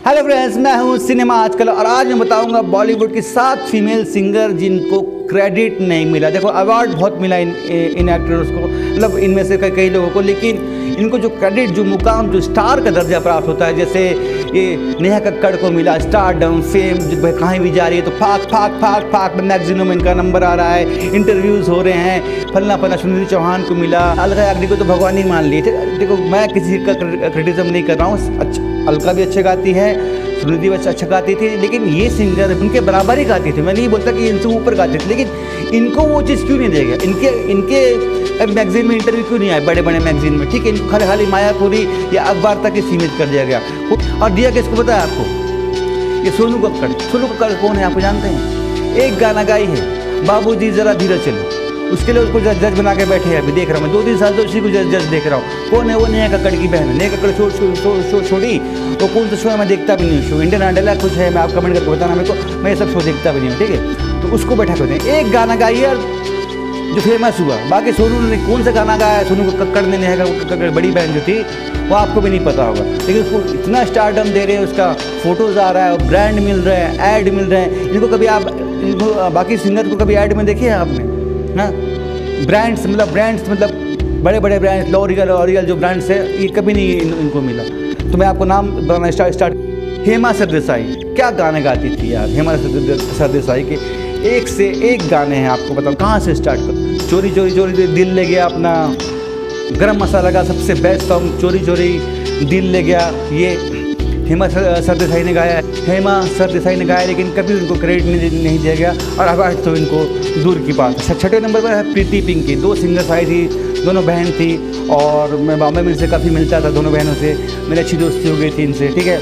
Hello friends, मैं हूं cinema आजकल और आज मैं बताऊंगा बॉलीवुड की 7 फीमेल सिंगर जिनको क्रेडिट नहीं मिला। देखो, अवार्ड बहुत मिला इन एक्टर्स को, मतलब इनमें से कई लोगों को, लेकिन इनको जो क्रेडिट, जो मुकाम, जो स्टार का दर्जा प्राप्त होता है, जैसे ये नेहा कक्कड़ को मिला स्टारडम, फेम, कहीं भी जा रही है तो फाक मैगजीनों में इनका नंबर आ रहा है, इंटरव्यूज़ हो रहे हैं, फलना सुनिधि चौहान को मिला, अलका याग्निक को तो भगवान ही मान लिए थे। देखो, मैं किसी का क्रिटिसिज्म नहीं कर रहा हूँ, अच्छा अलका भी अच्छे गाती है, सुनिधि भी अच्छा गाती थी, लेकिन ये सिंगर उनके बराबर ही गाती थी। मैं नहीं बोलता कि इनसे ऊपर गाती थी, लेकिन इनको वो चीज़ क्यों नहीं देगा? इनके मैगजीन में इंटरव्यू क्यों नहीं आए, बड़े मैगजीन में? ठीक है, इनको खाली मायापुरी या अखबार तक ही सीमित कर दिया गया। और दिया किसको पता है आपको? ये सोनू कक्कड़ कौन है आपको जानते हैं? एक गाना गाई है, बाबूजी जरा धीरे चलो, उसके लिए उसको जज बना के बैठे हैं। अभी देख रहा हूँ मैं 2-3 साल से उसी को जज देख रहा हूँ। कौन है वो? नेहा कक्कड़ की बहन है। नेहा कक्कड़ शो छोड़ी, वो कौन सा शो है मैं देखता भी नहीं हूँ। शो इंडियन आइडल है कुछ है, मैं आप कमेंट करके बताना मेरे को, मैं ये सब शो देखता भी नहीं हूँ। ठीक है, तो उसको बैठा करते हैं। एक गाना गाई है जो फेमस हुआ, बाकी सोनू ने कौन सा गाना गाया? सोनू कक्कड़ ने, नेहा कक्कड़ बड़ी बहन जो थी, वो आपको भी नहीं पता होगा, लेकिन उसको इतना स्टारडम दे रहे हैं, उसका फोटोज़ आ रहा है, ब्रांड मिल रहे हैं, ऐड मिल रहे हैं। इनको कभी आप बाकी सिंगर को कभी ऐड में देखिए आपने? हाँ, ब्रांड्स मतलब बड़े ब्रांड्स, लॉरियल जो ब्रांड्स है, ये कभी नहीं इनको मिला। तो मैं आपको नाम बताना स्टार्ट। हेमा सरदेसाई क्या गाने गाती थी यार। हेमा सरदेसाई के एक से एक गाने हैं, आपको बताऊँ कहाँ से स्टार्ट कर। चोरी दिल ले गया, अपना गरम मसाला का सबसे बेस्ट सॉन्ग चोरी दिल ले गया, ये हेमा सरदेसाई ने गाया है। हेमा सरदेसाई ने गाया, लेकिन कभी उनको क्रेडिट नहीं दिया गया, और अवार्ड तो इनको दूर की बात है। छठे नंबर पर है प्रीति पिंकी। 2 सिंगर्स आई थी, दोनों बहन थी, और मैं बॉम्बे में इनसे काफ़ी मिलता था, दोनों बहनों से मेरी अच्छी दोस्ती हो गई थी इनसे। ठीक है,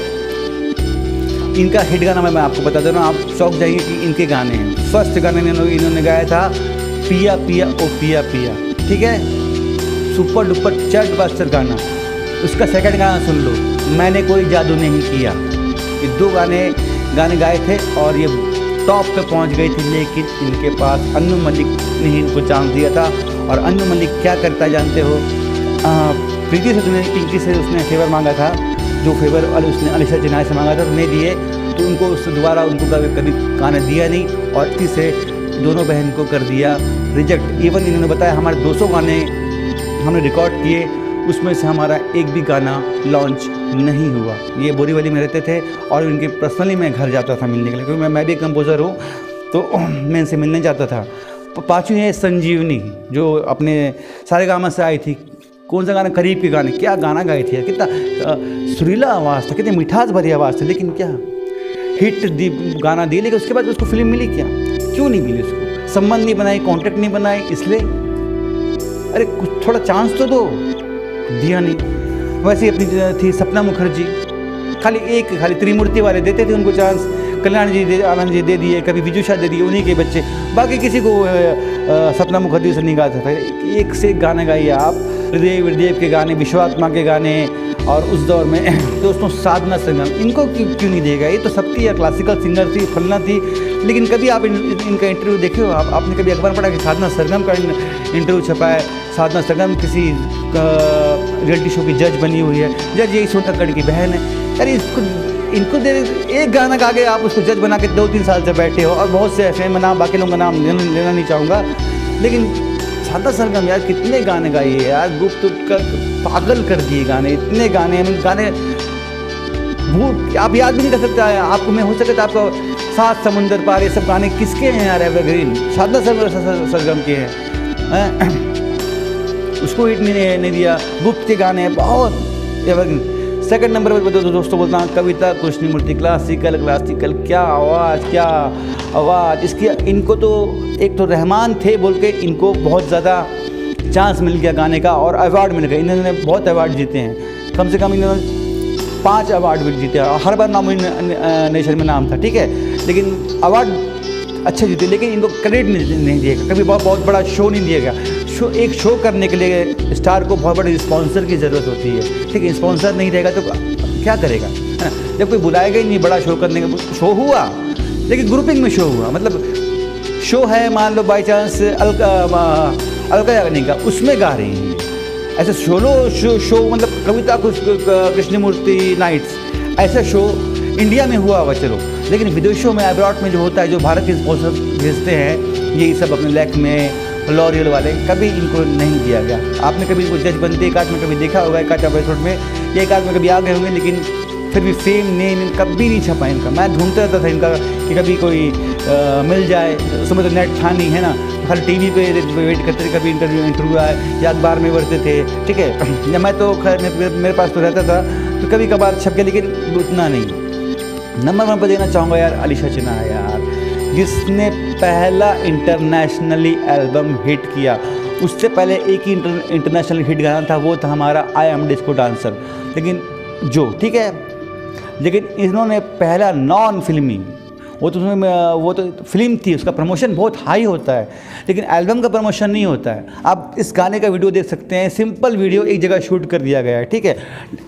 इनका हिट गाना मैं आपको बता दे रहा हूँ, आप चौंक जाएंगे कि इनके गाने हैं। फर्स्ट गाने इन्होंने गाया था पिया पिया ओ पिया पिया, ठीक है, सुपर डुपर चट बस्टर गाना। उसका सेकंड गाना सुन लो, मैंने कोई जादू नहीं किया। ये 2 गाने गाए थे और ये टॉप पे पहुंच गई थी, लेकिन इनके पास अन्नू मलिक ने ही इनको चांस दिया था। और अन्नू मलिक क्या करता है जानते हो? प्रीति से पिंकी से उसने फेवर मांगा था, जो फेवर उसने अलीशा चिनाई से मांगा था, तो नहीं दिए, तो उनको उससे दोबारा उनको कभी गाना दिया नहीं, और इसी से दोनों बहन को कर दिया रिजेक्ट। इवन इन्होंने बताया हमारे 200 गाने हमने रिकॉर्ड किए, उसमें से हमारा एक भी गाना लॉन्च नहीं हुआ। ये बोरीवली में रहते थे और इनके पर्सनली मैं घर जाता था मिलने के लिए, क्योंकि मैं भी कंपोज़र हूँ, तो मैं इनसे मिलने जाता था। 5वीं है संजीवनी, जो अपने सारेगामा से आई थी। कौन सा गाना? करीब के गाने। क्या गाना गाई थी, कितना सुरीला आवाज़ था, कितनी मिठास भरी आवाज़ थी, लेकिन क्या हिट गाना दी, लेकिन उसके बाद उसको फिल्म मिली क्या? क्यों नहीं मिली उसको? संबंध नहीं बनाई, कॉन्टेक्ट नहीं बनाई, इसलिए अरे कुछ थोड़ा चांस तो दो, दिया नहीं। वैसे ही अपनी थी सपना मुखर्जी, खाली त्रिमूर्ति वाले देते थे उनको चांस। कल्याण जी आनंद जी दे दिए, कभी विजुषा दे दिए, उन्हीं के बच्चे, बाकी किसी को सपना मुखर्जी से नहीं गाता था। एक से एक गाने गाइए आप, हृदय के गाने, विश्वात्मा के गाने, और उस दौर में दोस्तों साधना सरगम, इनको क्यों नहीं देगा? ये तो सबकी क्लासिकल सिंगर थी, फलना थी, लेकिन कभी आप इनका इंटरव्यू देखे हो? आपने कभी अखबार पढ़ा कि साधना सरगम का इंटरव्यू छपा है? साधना सरगम किसी रियलिटी शो की जज बनी हुई है, जज यही सोनू कक्कड़ की बहन है। अरे इनको दे, एक गाना गा के आप उसको जज बना के 2-3 साल से बैठे हो, और बहुत से ऐसे, मैं नाम बाकी लोगों का नाम लेना नहीं चाहूँगा, लेकिन साधना सरगम यार कितने गाने गाए यार, गुप्त कर पागल कर दिए गाने, इतने गाने वो आप याद भी नहीं कर सकता है। आपको मैं हो सके तो आपको 7 समुंदर पार, ये सब गाने किसके हैं यार? एवरग्रीन साधना सरगम के हैं। उसको हिट नहीं दिया। गुप्त के गाने बहुत एवरग्रीन। सेकंड नंबर पर दोस्तों बोलता हूँ कविता कृष्णमूर्ति, क्लासिकल, क्या आवाज़ इसकी। इनको तो एक तो रहमान थे बोल के इनको बहुत ज़्यादा चांस मिल गया गाने का, और अवार्ड मिल गए। इन्होंने बहुत अवार्ड जीते हैं, कम से कम इन्होंने 5 अवार्ड भी जीते, और हर बार नॉमिनेशन में नाम था, ठीक है, लेकिन अवार्ड अच्छे जीते, लेकिन इनको क्रेडिट नहीं दिएगा कभी। बहुत बड़ा शो नहीं दिएगा। एक शो करने के लिए स्टार को बहुत बड़े स्पॉन्सर की ज़रूरत होती है, ठीक है, स्पॉन्सर नहीं रहेगा तो क्या करेगा, है ना? जब कोई बुलाएगा ही नहीं बड़ा शो करने का, शो हुआ लेकिन ग्रुपिंग में शो हुआ, मतलब शो है, मान लो बाई चांस अलका याग्निक का, उसमें गा रही हैं, ऐसे सोलो शो मतलब कविता कृष्णमूर्ति नाइट्स, ऐसा शो इंडिया में हुआ होगा चलो, लेकिन विदेशों में अब्रॉड में जो होता है, जो भारत के स्पॉन्सर भेजते हैं यही सब अपने लैक में लॉरियल वाले, कभी इनको नहीं दिया गया। आपने कभी इनको जज बनते एक आध में कभी देखा होगा, एक आध एपिसोड में, एक आध में कभी आ गए होंगे, लेकिन फिर भी फेम नेम कभी नहीं छपा इनका। मैं ढूंढता रहता था इनका कि कभी कोई मिल जाए, उस समय तो नेट था नहीं है ना, खाली टीवी पे वेट करते थे कभी इंटरव्यू आए, या अखबार में बढ़ते थे, ठीक है। या मैं तो खैर मेरे पास तो रहता था तो कभी कभार छप गया, लेकिन उतना नहीं। नंबर 1 पर देना चाहूँगा यार अलीशा चिनाह यार, जिसने पहला इंटरनेशनली एल्बम हिट किया। उससे पहले एक ही इंटरनेशनल हिट गाना था, वो था हमारा आई एम डिस्को डांसर, लेकिन जो ठीक है, लेकिन इन्होंने पहला नॉन फिल्मी, वो तो फिल्म थी, उसका प्रमोशन बहुत हाई होता है, लेकिन एल्बम का प्रमोशन नहीं होता है। आप इस गाने का वीडियो देख सकते हैं, सिंपल वीडियो एक जगह शूट कर दिया गया है, ठीक है।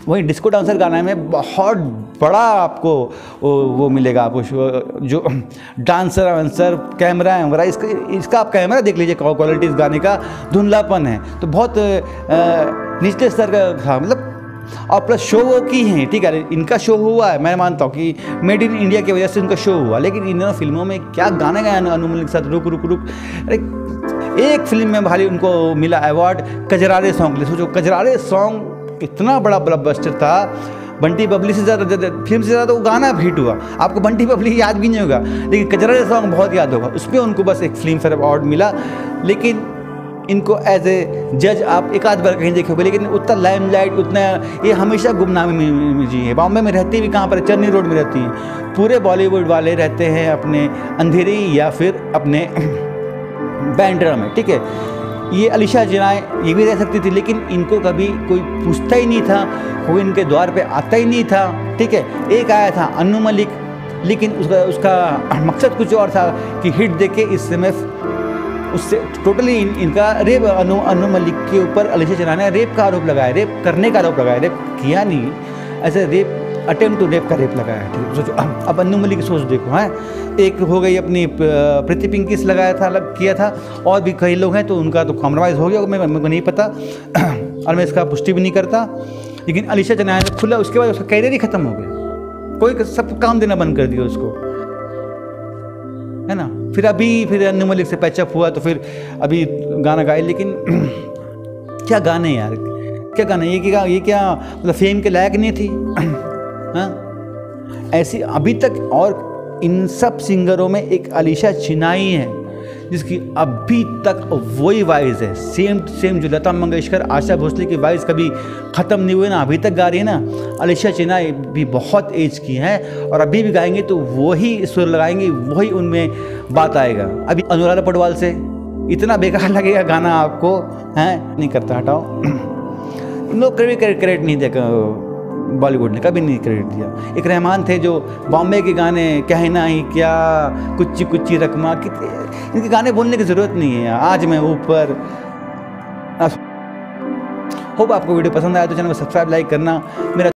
वहीं डिस्को डांसर गाना में बहुत बड़ा आपको वो मिलेगा, आपको जो डांसर वांसर कैमरा वगैरह, इसका आप कैमरा देख लीजिए, क्वालिटी इस गाने का धुंधलापन है तो बहुत निचले स्तर का था, मतलब और प्लस शो वो की हैं, ठीक है। इनका शो हुआ है, मैं मानता हूँ कि मेड इन इंडिया की वजह से इनका शो हुआ, लेकिन इन फिल्मों में क्या गाने गाए अनु मलिक के साथ, रुक रुक रुक। अरे एक फिल्म में भाई उनको मिला अवार्ड कजरारे सॉन्ग के लिए। सोचो कजरारे सॉन्ग कितना बड़ा ब्लॉकबस्टर था, बंटी बबली से ज़्यादा फिल्म से ज़्यादा वो गाना हिट हुआ। आपको बंटी बबली याद भी नहीं होगा, लेकिन कजरारे सॉन्ग बहुत याद होगा। उस पर उनको बस एक फिल्म फेयर अवार्ड मिला, लेकिन इनको एज ए जज आप एक आध बार कहीं देखे होंगे, लेकिन उतना लाइमलाइट, उतना ये हमेशा गुमनामी में जी है। बॉम्बे में रहती भी कहाँ पर, चर्नी रोड में रहती हैं। पूरे बॉलीवुड वाले रहते हैं अपने अंधेरी या फिर अपने बैंड्रा में, ठीक है। ये अलीशा चिनाह ये भी रह सकती थी, लेकिन इनको कभी कोई पूछता ही नहीं था, कोई इनके द्वार पे आता ही नहीं था, ठीक है। एक आया था अनु मलिक, लेकिन उसका मकसद कुछ और था कि हिट देके इस समय उससे टोटली इनका रेप अनु मलिक के ऊपर अलीशा चिनाह ने रेप का आरोप लगाया, रेप करने का आरोप लगाया, रेप किया नहीं, ऐसे रेप अटेम्प्ट टू रेप का रेप लगाया, ठीक है। सोचो अब अनु मलिक की सोच देखो, हैं एक हो गई अपनी प्रीति पिंकी से लगाया था, अलग किया था, और भी कई लोग हैं तो उनका तो कॉम्प्रोमाइज़ हो गया, मेरे को नहीं पता और मैं इसका पुष्टि भी नहीं करता। लेकिन अलीशा चिनाह ने खुला, उसके बाद उसका कैरियर ही खत्म हो गया, कोई सब काम देना बंद कर दिया उसको, है ना। फिर अनु मलिक से पैचअप हुआ तो फिर अभी गाना गाए, लेकिन क्या गाने यार, क्या गाने, ये क्या मतलब फेम के लायक नहीं थी, हाँ ऐसी अभी तक। और इन सब सिंगरों में एक अलीशा चिनाह ही है जिसकी अभी तक वही वॉइस है, सेम जो लता मंगेशकर, आशा भोसले की वॉइस कभी ख़त्म नहीं हुई ना, अभी तक गा रही है ना। अलीशा चिनाह भी बहुत एज की हैं और अभी भी गाएंगे तो वही सुर लगाएंगे, वही उनमें बात आएगा। अभी अनुराधा पौडवाल से इतना बेकार लगेगा गाना आपको, हैं नहीं करता, हटाओ। इन लोग कभी क्रेडिट नहीं देखा, बॉलीवुड ने कभी नहीं क्रेडिट दिया। एक रहमान थे जो बॉम्बे के गाने कहना ही क्या, कुच्ची कुच्ची रकमा, इनके गाने बोलने की ज़रूरत नहीं है। आज मैं ऊपर। होप आपको वीडियो पसंद आया तो चैनल को सब्सक्राइब लाइक करना। मेरा